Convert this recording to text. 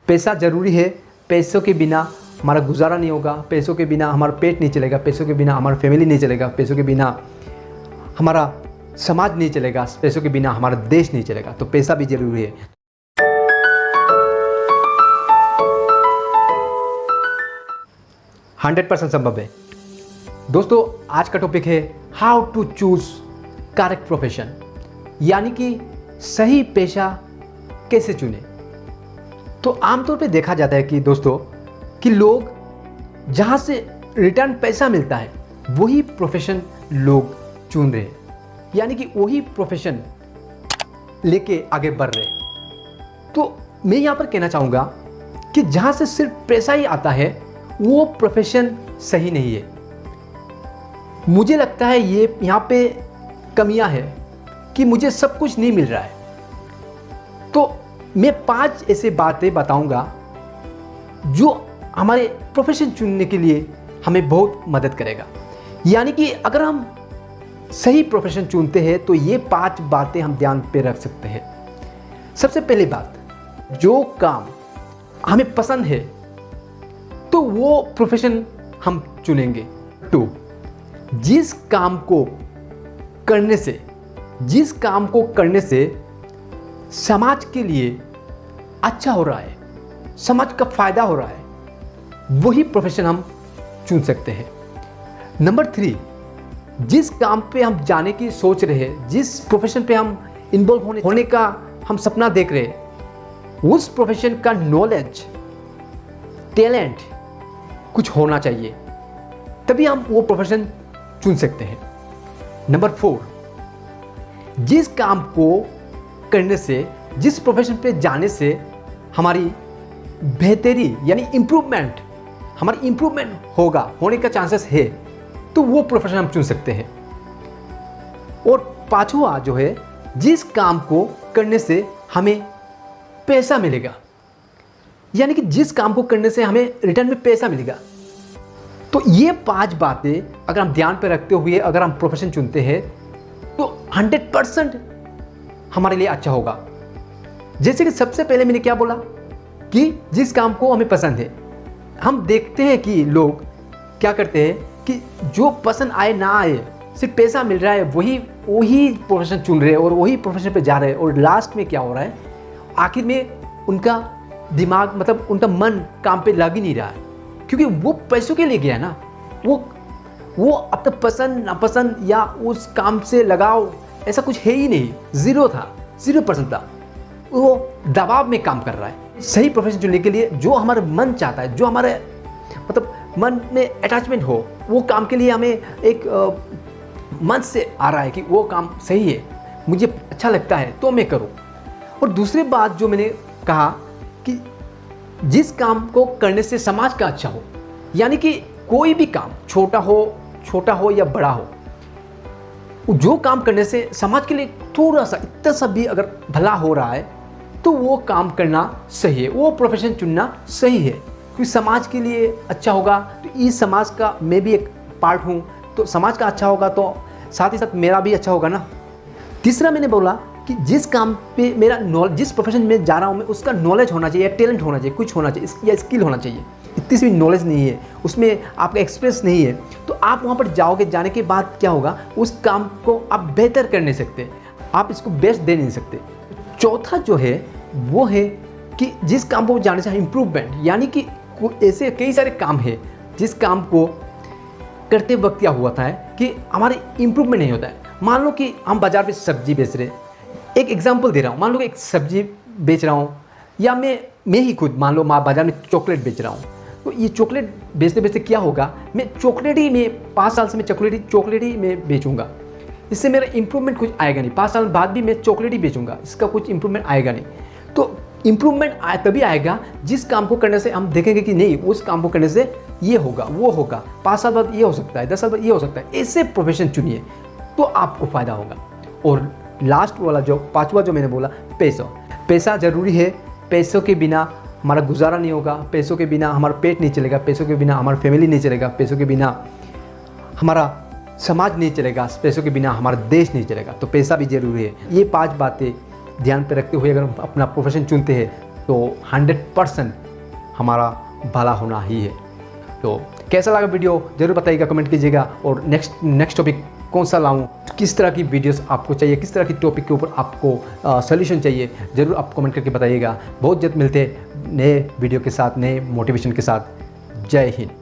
पैसा ज़रूरी है, पैसों के बिना हमारा गुजारा नहीं होगा, पैसों के बिना हमारा पेट नहीं चलेगा, पैसों के बिना हमारा फैमिली नहीं चलेगा, पैसों के बिना हमारा समाज नहीं चलेगा, पैसों के बिना हमारा देश नहीं चलेगा। तो पैसा भी ज़रूरी है। हंड्रेड % संभव है। दोस्तों, आज का टॉपिक है how to choose correct profession, यानी कि सही पेशा कैसे चुने। तो आमतौर पे देखा जाता है कि दोस्तों कि लोग जहाँ से रिटर्न पैसा मिलता है वही प्रोफेशन लोग चुन रहे हैं, यानी कि वही प्रोफेशन लेके आगे बढ़ रहे हैं। तो मैं यहाँ पर कहना चाहूँगा कि जहाँ से सिर्फ पैसा ही आता है वो प्रोफेशन सही नहीं है। मुझे लगता है ये यहाँ पे कमियाँ है कि मुझे सब कुछ नहीं मिल रहा है। तो मैं 5 ऐसे बातें बताऊंगा जो हमारे प्रोफेशन चुनने के लिए हमें बहुत मदद करेगा। यानी कि अगर हम सही प्रोफेशन चुनते हैं तो ये 5 बातें हम ध्यान पे रख सकते हैं। सबसे पहली बात, जो काम हमें पसंद है तो वो प्रोफेशन हम चुनेंगे। 2, जिस काम को करने से समाज के लिए अच्छा हो रहा है, समाज का फायदा हो रहा है, वही प्रोफेशन हम चुन सकते हैं। नंबर 3, जिस काम पे हम जाने की सोच रहे हैं, जिस प्रोफेशन पे हम इन्वॉल्व होने का हम सपना देख रहे हैं, उस प्रोफेशन का नॉलेज, टैलेंट कुछ होना चाहिए, तभी हम वो प्रोफेशन चुन सकते हैं। नंबर 4, जिस काम को करने से, जिस प्रोफेशन पे जाने से हमारी बेहतरी यानी हमारी इम्प्रूवमेंट होने का चांसेस है, तो वो प्रोफेशन हम चुन सकते हैं। और 5वां जो है, जिस काम को करने से हमें पैसा मिलेगा, यानी कि जिस काम को करने से हमें रिटर्न में पैसा मिलेगा। तो ये 5 बातें अगर हम ध्यान पे रखते हुए अगर हम प्रोफेशन चुनते हैं तो 100% हमारे लिए अच्छा होगा। जैसे कि सबसे पहले मैंने क्या बोला कि जिस काम को हमें पसंद है। हम देखते हैं कि लोग क्या करते हैं कि जो पसंद आए ना आए, सिर्फ पैसा मिल रहा है वही प्रोफेशन चुन रहे हैं और वही प्रोफेशन पे जा रहे हैं। और लास्ट में क्या हो रहा है, आखिर में उनका दिमाग मतलब उनका मन काम पे लग ही नहीं रहा है, क्योंकि वो पैसों के लिए गया ना। वो अब तक पसंद नापसंद या उस काम से लगाव ऐसा कुछ है ही नहीं, 0% था। वो दबाव में काम कर रहा है। सही प्रोफेशन चुनने के लिए जो हमारा मन चाहता है, जो हमारे मतलब मन में अटैचमेंट हो, वो काम के लिए हमें एक मन से आ रहा है कि वो काम सही है, मुझे अच्छा लगता है तो मैं करूँ। और दूसरी बात जो मैंने कहा कि जिस काम को करने से समाज का अच्छा हो, यानी कि कोई भी काम छोटा हो या बड़ा हो, जो काम करने से समाज के लिए थोड़ा सा इतना सा भी अगर भला हो रहा है तो वो काम करना सही है, वो प्रोफेशन चुनना सही है, क्योंकि समाज के लिए अच्छा होगा। तो इस समाज का मैं भी एक पार्ट हूँ, तो समाज का अच्छा होगा तो साथ ही साथ मेरा भी अच्छा होगा ना। तीसरा मैंने बोला कि जिस काम पे मेरा जिस प्रोफेशन में जा रहा हूँ मैं, उसका नॉलेज होना चाहिए, टैलेंट होना चाहिए, कुछ होना चाहिए या स्किल होना चाहिए। इतनी सी नॉलेज नहीं है, उसमें आपका एक्सपीरियंस नहीं है, तो आप वहाँ पर जाओगे, जाने के बाद क्या होगा, उस काम को आप बेहतर कर नहीं सकते, आप इसको बेस्ट दे नहीं सकते। चौथा जो है वो है कि जिस काम को जाने से इम्प्रूवमेंट, यानी कि ऐसे कई सारे काम है जिस काम को करते वक्त क्या हुआ था कि हमारे इम्प्रूवमेंट नहीं होता है। मान लो कि हम बाज़ार में सब्जी बेच रहे हैं, एक एग्जांपल दे रहा हूँ, मान लो कि एक सब्जी बेच रहा हूँ, या मैं ही खुद मान लो बाज़ार में चॉकलेट बेच रहा हूँ। तो ये चॉकलेट बेचते बेचते क्या होगा, मैं चॉकलेट ही में 5 साल से मैं चॉकलेट ही में बेचूंगा, इससे मेरा इंप्रूवमेंट कुछ आएगा नहीं। 5 साल बाद भी मैं चॉकलेट ही बेचूंगा, इसका कुछ इंप्रूवमेंट आएगा नहीं। तो इंप्रूवमेंट तभी आएगा जिस काम को करने से हम देखेंगे कि नहीं, उस काम को करने से ये होगा, वो होगा, 5 साल बाद ये हो सकता है, 10 साल बाद ये हो सकता है। ऐसे प्रोफेशन चुनिए तो आपको फ़ायदा होगा। और लास्ट वाला जो 5वां जो मैंने बोला, पैसा ज़रूरी है, पैसों के बिना हमारा गुजारा नहीं होगा, पैसों के बिना हमारा पेट नहीं चलेगा, पैसों के बिना हमारा फैमिली नहीं चलेगा, पैसों के बिना हमारा समाज नहीं चलेगा, पैसों के बिना हमारा देश नहीं चलेगा। तो पैसा भी ज़रूरी है। ये 5 बातें ध्यान पे रखते हुए अगर हम अपना प्रोफेशन चुनते हैं तो 100% हमारा भला होना ही है। तो कैसा लगा वीडियो ज़रूर बताइएगा, कमेंट कीजिएगा। और नेक्स्ट टॉपिक कौन सा लाऊं, किस तरह की वीडियोस आपको चाहिए, किस तरह की टॉपिक के ऊपर आपको सॉल्यूशन चाहिए, ज़रूर आप कमेंट करके बताइएगा। बहुत जल्द मिलते हैं नए वीडियो के साथ, नए मोटिवेशन के साथ। जय हिंद।